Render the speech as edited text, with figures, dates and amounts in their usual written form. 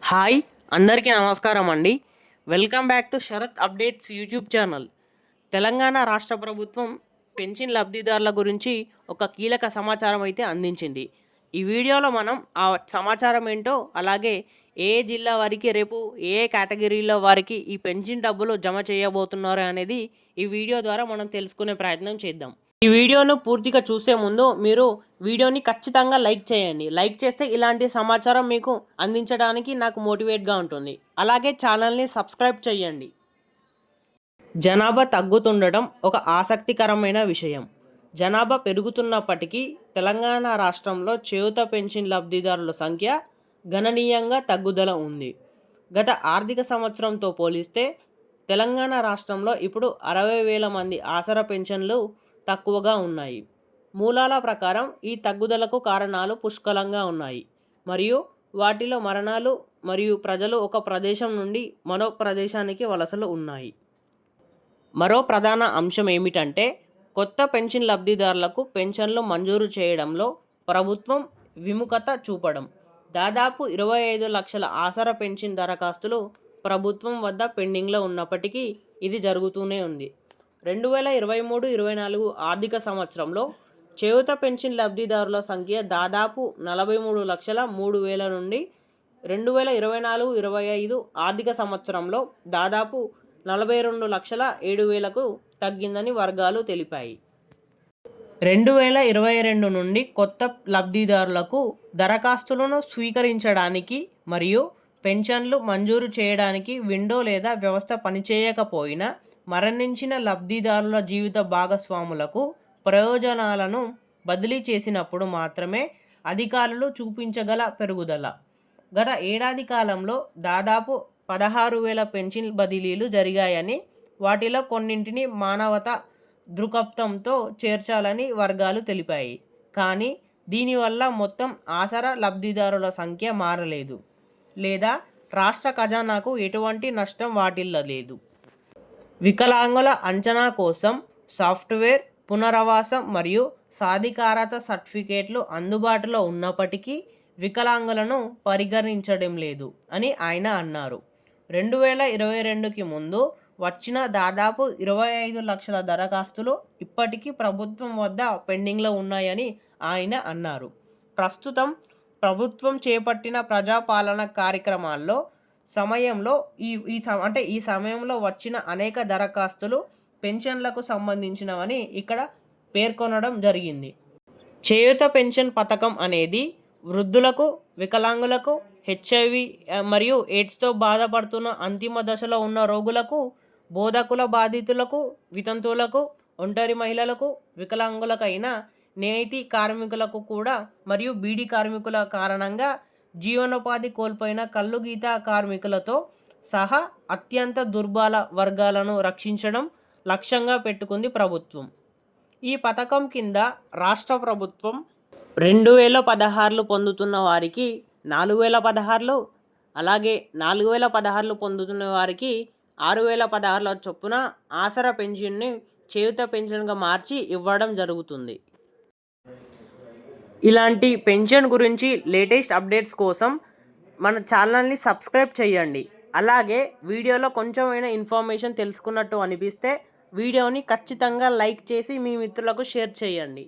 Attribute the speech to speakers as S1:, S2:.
S1: Hi అందరికీ నమస్కారం అండి. Welcome back to Sarath updates YouTube channel. Telangana రాష్ట్ర ప్రభుత్వం పెన్షన్ లబ్ధిదారుల గురించి ఒక కీలక సమాచారం అయితే అందించింది. ఈ వీడియోలో మనం ఆ సమాచారం ఏంటో, అలాగే ఏ జిల్లా వారికి రేపు ఏ కేటగిరీలో వారికి ఈ పెన్షన్ డబ్బులు జమ చేయబోతున్నారు అనేది ఈ వీడియో ద్వారా మనం తెలుసుకునే ప్రయత్నం చేద్దాం. ఈ వీడియోను పూర్తిగా చూసే ముందు మీరు వీడియోని ఖచ్చితంగా లైక్ చేయండి. లైక్ చేస్తే ఇలాంటి సమాచారం మీకు అందించడానికి నాకు మోటివేట్గా ఉంటుంది. అలాగే ఛానల్ని సబ్స్క్రైబ్ చేయండి. జనాభా తగ్గుతుండటం ఒక ఆసక్తికరమైన విషయం. జనాభా పెరుగుతున్నప్పటికీ తెలంగాణ రాష్ట్రంలో చేయూత పెన్షన్ లబ్ధిదారుల సంఖ్య గణనీయంగా తగ్గుదల ఉంది. గత ఆర్థిక సంవత్సరంతో పోలిస్తే తెలంగాణ రాష్ట్రంలో ఇప్పుడు 60,000 మంది ఆసరా పెన్షన్లు తక్కువగా ఉన్నాయి. మూలాల ప్రకారం ఈ తగ్గుదలకు కారణాలు పుష్కలంగా ఉన్నాయి మరియు వాటిలో మరణాలు మరియు ప్రజలు ఒక ప్రదేశం నుండి మరో ప్రదేశానికి వలసలు ఉన్నాయి. మరో ప్రధాన అంశం ఏమిటంటే కొత్త పెన్షన్ లబ్ధిదారులకు పెన్షన్లు మంజూరు చేయడంలో ప్రభుత్వం విముఖత చూపడం. దాదాపు 25 లక్షల ఆసరా పెన్షన్ దరఖాస్తులు ప్రభుత్వం వద్ద పెండింగ్లో ఉన్నప్పటికీ ఇది జరుగుతూనే ఉంది. 2023-24 ఆర్థిక సంవత్సరంలో చేయూత పెన్షన్ లబ్ధిదారుల సంఖ్య దాదాపు 43,03,000 నుండి 2024-25 ఆర్థిక సంవత్సరంలో దాదాపు 42,07,000కు తగ్గిందని వర్గాలు తెలిపాయి. 2022 నుండి కొత్త లబ్ధిదారులకు దరఖాస్తులను స్వీకరించడానికి మరియు పెన్షన్లు మంజూరు చేయడానికి విండో లేదా వ్యవస్థ పనిచేయకపోయినా మరణించిన లబ్ధిదారుల జీవిత భాగస్వాములకు ప్రయోజనాలను బదిలీ చేసినప్పుడు మాత్రమే అధికారులు చూపించగల పెరుగుదల. గత ఏడాది కాలంలో దాదాపు 16,000 పెన్షన్ బదిలీలు జరిగాయని, వాటిలో కొన్నింటిని మానవతా దృక్పథంతో చేర్చాలని వర్గాలు తెలిపాయి. కానీ దీనివల్ల మొత్తం ఆసరా లబ్ధిదారుల సంఖ్య మారలేదు లేదా రాష్ట్ర ఖజానాకు ఎటువంటి నష్టం వాటిల్లలేదు. వికలాంగుల అంచనా కోసం సాఫ్ట్వేర్, పునరావాసం మరియు సాధికారత సర్టిఫికేట్లు అందుబాటులో ఉన్నప్పటికీ వికలాంగులను పరిగణించడం లేదు అని ఆయన అన్నారు. 2022కి ముందు వచ్చిన దాదాపు 25 లక్షల దరఖాస్తులు ఇప్పటికీ ప్రభుత్వం వద్ద పెండింగ్లో ఉన్నాయని ఆయన అన్నారు. ప్రస్తుతం ప్రభుత్వం చేపట్టిన ప్రజాపాలన కార్యక్రమాల్లో ఈ సమయంలో వచ్చిన అనేక దరఖాస్తులు పెన్షన్లకు సంబంధించినవని ఇక్కడ పేర్కొనడం జరిగింది. చేయూత పెన్షన్ పథకం అనేది వృద్ధులకు, వికలాంగులకు, హెచ్ఐవి మరియు ఎయిడ్స్తో బాధపడుతున్న అంతిమ దశలో ఉన్న రోగులకు, బోధకుల బాధితులకు, వితంతువులకు, ఒంటరి మహిళలకు, వికలాంగులకైన నేటి కార్మికులకు కూడా మరియు బీడీ కార్మికుల కారణంగా జీవనోపాధి కోల్పోయిన కల్లు గీత కార్మికులతో సహా అత్యంత దుర్బల వర్గాలను రక్షించడం లక్ష్యంగా పెట్టుకుంది ప్రభుత్వం. ఈ పథకం కింద రాష్ట్ర ప్రభుత్వం 2,016 పొందుతున్న వారికి 4,016, అలాగే 4,016 పొందుతున్న వారికి 6,016 చొప్పున ఆసరా పెన్షన్ని చేయూత పెన్షన్గా మార్చి ఇవ్వడం జరుగుతుంది. ఇలాంటి పెన్షన్ గురించి లేటెస్ట్ అప్డేట్స్ కోసం మన ఛానల్ని సబ్స్క్రైబ్ చేయండి. అలాగే వీడియోలో కొంచెమైనా ఇన్ఫర్మేషన్ తెలుసుకున్నట్టు అనిపిస్తే వీడియోని ఖచ్చితంగా లైక్ చేసి మీ మిత్రులకు షేర్ చేయండి.